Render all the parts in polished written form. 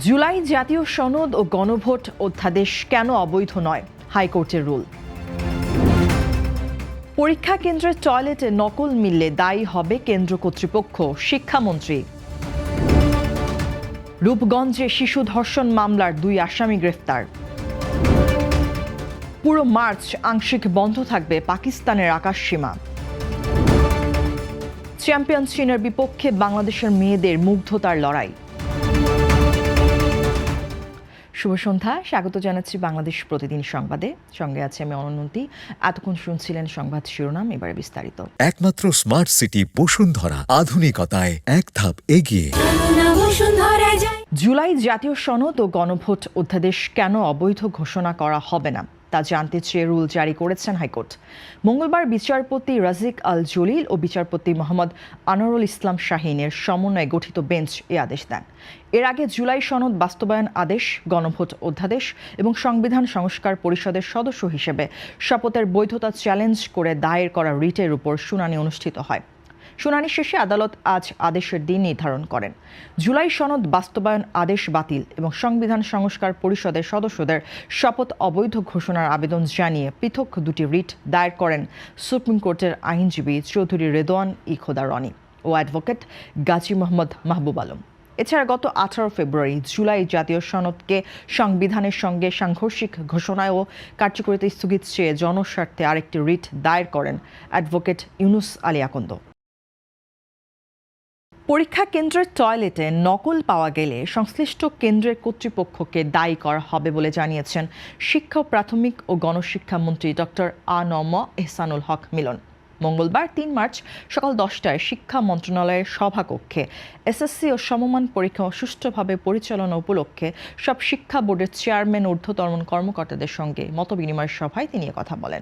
জুলাই জাতীয় সনদ ও গণভোট অধ্যাদেশ কেন অবৈধ নয়, হাইকোর্টের রুল। পরীক্ষা কেন্দ্রের টয়লেটে নকল মিললে দায়ী হবে কেন্দ্র কর্তৃপক্ষ, শিক্ষামন্ত্রী। রূপগঞ্জে শিশু ধর্ষণ মামলার 2 আসামি গ্রেফতার। পুরো মার্চ আংশিক বন্ধ থাকবে পাকিস্তানের আকাশসীমা। চ্যাম্পিয়ন চীনের বিপক্ষে বাংলাদেশের মেয়েদের মুগ্ধতার লড়াই। শুভ সন্ধ্যা, স্বাগত জানাচ্ছি বাংলাদেশ প্রতিদিন সংবাদে। সঙ্গে আছে আমি অনন্তি। এতক্ষণ শুনছিলেন সংবাদ শিরোনাম, এবারে বিস্তারিত। একমাত্র স্মার্ট সিটি বসুন্ধরা, আধুনিকতায় এক ধাপ এগিয়ে। জুলাই জাতীয় সনদ ও গণভোট অধ্যাদেশ কেন অবৈধ ঘোষণা করা হবে না তা জানতে চেয়ে রুল জারি করেছেন হাইকোর্ট। মঙ্গলবার বিচারপতি রাজিক আল জলিল ও বিচারপতি মোহাম্মদ আনোয়ারুল ইসলাম শাহীনের সমন্বয়ে গঠিত বেঞ্চ এ আদেশ দেন। এর আগে জুলাই সনদ বাস্তবায়ন আদেশ, গণভোট অধ্যাদেশ এবং সংবিধান সংস্কার পরিষদের সদস্য হিসেবে শপথের বৈধতা চ্যালেঞ্জ করে দায়ের করা রিটের উপর শুনানি অনুষ্ঠিত হয়। শুনানি শেষে আদালত আজ আদেশের দিন নির্ধারণ করেন। জুলাই সনদ বাস্তবায়ন আদেশ বাতিল এবং সংবিধান সংস্কার পরিষদের সদস্যদের শপথ অবৈধ ঘোষণার আবেদন জানিয়ে পৃথক 2টি রিট দায়ের করেন সুপ্রিম কোর্টের আইনজীবী চৌধুরী রেদওয়ান ই খোদা রনি ও অ্যাডভোকেট গাজী মোহাম্মদ মাহবুব আলম। এছাড়া গত 18 ফেব্রুয়ারি জুলাই জাতীয় সনদকে সংবিধানের সঙ্গে সাংঘর্ষিক ঘোষণায় ও কার্যকরিতা স্থগিত চেয়ে জনস্বার্থে আরেকটি রিট দায়ের করেন অ্যাডভোকেট ইউনুস আলী আকন্দ। পরীক্ষা কেন্দ্রের টয়লেটে নকল পাওয়া গেলে সংশ্লিষ্ট কেন্দ্রের কর্তৃপক্ষকে দায়ী করা হবে বলে জানিয়েছেন শিক্ষা প্রাথমিক ও গণশিক্ষা মন্ত্রী ডক্টর আ.ন.ম এহসানুল হক মিলন। মঙ্গলবার 3 মার্চ সকাল 10টায় শিক্ষা মন্ত্রণালয়ের সভাকক্ষে এসএসসি ও সমমান পরীক্ষা সুষ্ঠুভাবে পরিচালনা উপলক্ষে সব শিক্ষা বোর্ডের চেয়ারম্যান, ঊর্ধ্বতন কর্মকর্তাদের সঙ্গে মতবিনিময় সভায় তিনি কথা বলেন।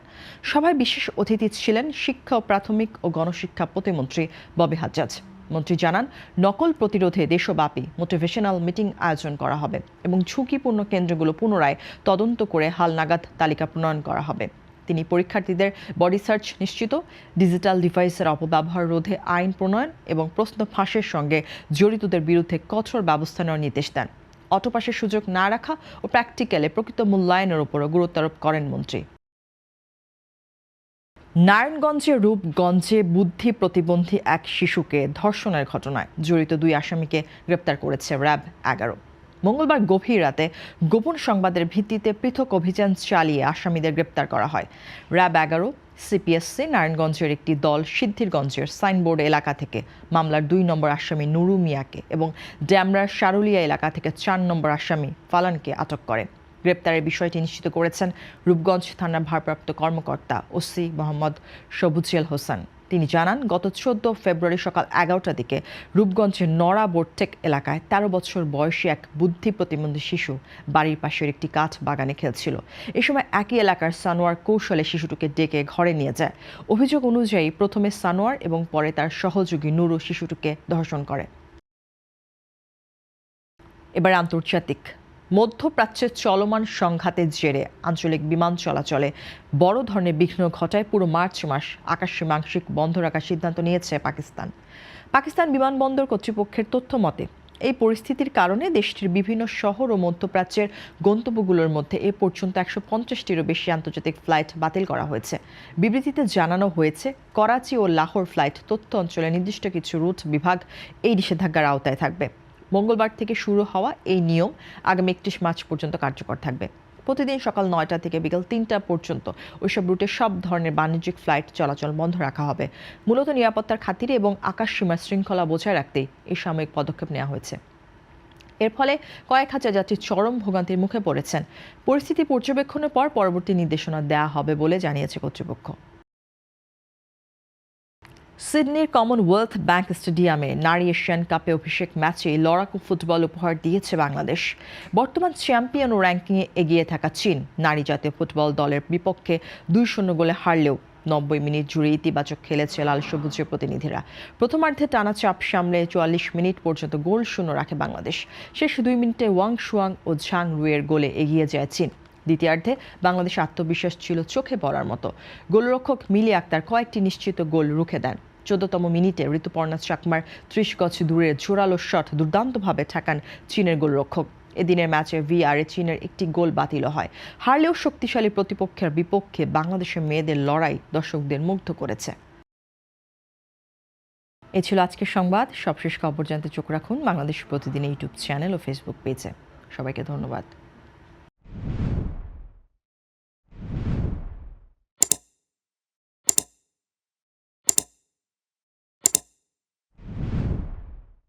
সভায় বিশেষ অতিথি ছিলেন শিক্ষা প্রাথমিক ও গণশিক্ষা প্রতিমন্ত্রী ববি হাজ্জাজ। মন্ত্রী জানান, নকল প্রতিরোধে দেশব্যাপী মোটিভেশনাল মিটিং আয়োজন করা হবে এবং ঝুঁকিপূর্ণ কেন্দ্রগুলো পুনরায় তদন্ত করে হালনাগাদ তালিকা প্রণয়ন করা হবে। তিনি পরীক্ষার্থীদের বডি সার্চ নিশ্চিত, ডিজিটাল ডিভাইসের অপব্যবহার রোধে আইন প্রণয়ন এবং প্রশ্ন ফাঁসের সঙ্গে জড়িতদের বিরুদ্ধে কঠোর ব্যবস্থা নেওয়ার নির্দেশ দেন। অটোপাসের সুযোগ না রাখা ও প্র্যাকটিক্যালে প্রকৃত মূল্যায়নের উপরও গুরুত্ব আরোপ করেন মন্ত্রী। নারায়ণগঞ্জের রূপগঞ্জে বুদ্ধি প্রতিবন্ধী এক শিশুকে ধর্ষণের ঘটনায় জড়িত 2 আসামিকে গ্রেপ্তার করেছে র্যাব 11। মঙ্গলবার গভীর রাতে গোপন সংবাদের ভিত্তিতে পৃথক অভিযান চালিয়ে আসামিদের গ্রেপ্তার করা হয়। র্যাব 11 সিপিএসসি নারায়ণগঞ্জের একটি দল সিদ্ধিরগঞ্জের সাইনবোর্ড এলাকা থেকে মামলার 2 নম্বর আসামি নুরু মিয়াকে এবং ড্যামরার সারুলিয়া এলাকা থেকে 4 নম্বর আসামি ফালানকে আটক করে। গ্রেপ্তারের বিষয়টি নিশ্চিত করেছেন রূপগঞ্জ থানার ভারপ্রাপ্ত কর্মকর্তা ওসি মোহাম্মদ সবুজিয়াল হোসেন। তিনি জানান, গত 14 ফেব্রুয়ারি সকাল 11টার দিকে রূপগঞ্জের নড়া বোরটেক এলাকায় 13 বছর বয়সী এক বুদ্ধি প্রতিবন্ধী শিশু বাড়ির পাশের একটি কাঠ বাগানে খেলছিল। এ সময় একই এলাকার সানোয়ার কৌশলে শিশুটিকে ডেকে ঘরে নিয়ে যায়। অভিযোগ অনুযায়ী প্রথমে সানোয়ার এবং পরে তার সহযোগী নুরু শিশুটিকে ধর্ষণ করে। এবার আন্তর্জাতিক। মধ্যপ্রাচ্যের চলমান সংঘাতের জেরে আঞ্চলিক বিমান চলাচলে বড় ধরনের বিঘ্ন ঘটায় পুরো মার্চ মাস আকাশসীমা আংশিক বন্ধ রাখার সিদ্ধান্ত নিয়েছে পাকিস্তান বিমানবন্দর কর্তৃপক্ষের তথ্য মতে এই পরিস্থিতির কারণে দেশটির বিভিন্ন শহর ও মধ্যপ্রাচ্যের গন্তব্যগুলোর মধ্যে এ পর্যন্ত 150টিরও বেশি আন্তর্জাতিক ফ্লাইট বাতিল করা হয়েছে। বিবৃতিতে জানানো হয়েছে, করাচি ও লাহোর ফ্লাইট তথ্য অঞ্চলে নির্দিষ্ট কিছু রুট বিভাগ এই নিষেধাজ্ঞার আওতায় থাকবে। মঙ্গলবার থেকে শুরু হওয়া এই নিয়ম আগামী 31 মার্চ পর্যন্ত কার্যকর থাকবে। প্রতিদিন সকাল 9টা থেকে বিকেল 3টা পর্যন্ত ওইসব রুটে সব ধরনের বাণিজ্যিক ফ্লাইট চলাচল বন্ধ রাখা হবে। মূলত নিরাপত্তার খাতিরে এবং আকাশসীমার শৃঙ্খলা বজায় রাখতেই এই সাময়িক পদক্ষেপ নেওয়া হয়েছে। এর ফলে কয়েক হাজার যাত্রী চরম ভোগান্তির মুখে পড়েছেন। পরিস্থিতি পর্যবেক্ষণের পর পরবর্তী নির্দেশনা দেওয়া হবে বলে জানিয়েছে কর্তৃপক্ষ। সিডনির কমনওয়েলথ ব্যাংক স্টেডিয়ামে নারী এশিয়ান কাপে অভিষেক ম্যাচে লড়াকু ফুটবল উপহার দিয়েছে বাংলাদেশ। বর্তমান চ্যাম্পিয়ন ও র্যাঙ্কিংয়ে এগিয়ে থাকা চীন নারী জাতীয় ফুটবল দলের বিপক্ষে 2-0 গোলে হারলেও 90 মিনিট জুড়ে ইতিবাচক খেলেছে লাল সবুজের প্রতিনিধিরা। প্রথমার্ধে টানা চাপ সামলে 44 মিনিট পর্যন্ত গোল শূন্য রাখে বাংলাদেশ। শেষ 2 মিনিটে ওয়াং শুয়াং ও ঝাং রুয়ের গোলে এগিয়ে যায় চীন। দ্বিতীয়ার্ধে বাংলাদেশ আত্মবিশ্বাস ছিল চোখে পড়ার মতো। গোলরক্ষক মিলি আক্তার কয়েকটি নিশ্চিত গোল রুখে দেন। 14তম মিনিটে ঋতুপর্ণা চাকমার 30 গজ দূরের জোরালো শট দুর্দান্তভাবে ঠেকান চীনের গোলরক্ষক। এদিনের ম্যাচে ভিআরে চীনের একটি গোল বাতিল হয়। হারলেও শক্তিশালী প্রতিপক্ষের বিপক্ষে বাংলাদেশের মেয়েদের লড়াই দর্শকদের মুগ্ধ করেছে। এ ছিল আজকের সংবাদ। সবশেষ খবর জানতে চোখ রাখুন বাংলাদেশ প্রতিদিন ইউটিউব চ্যানেল ও ফেসবুক পেজে। সবাইকে ধন্যবাদ।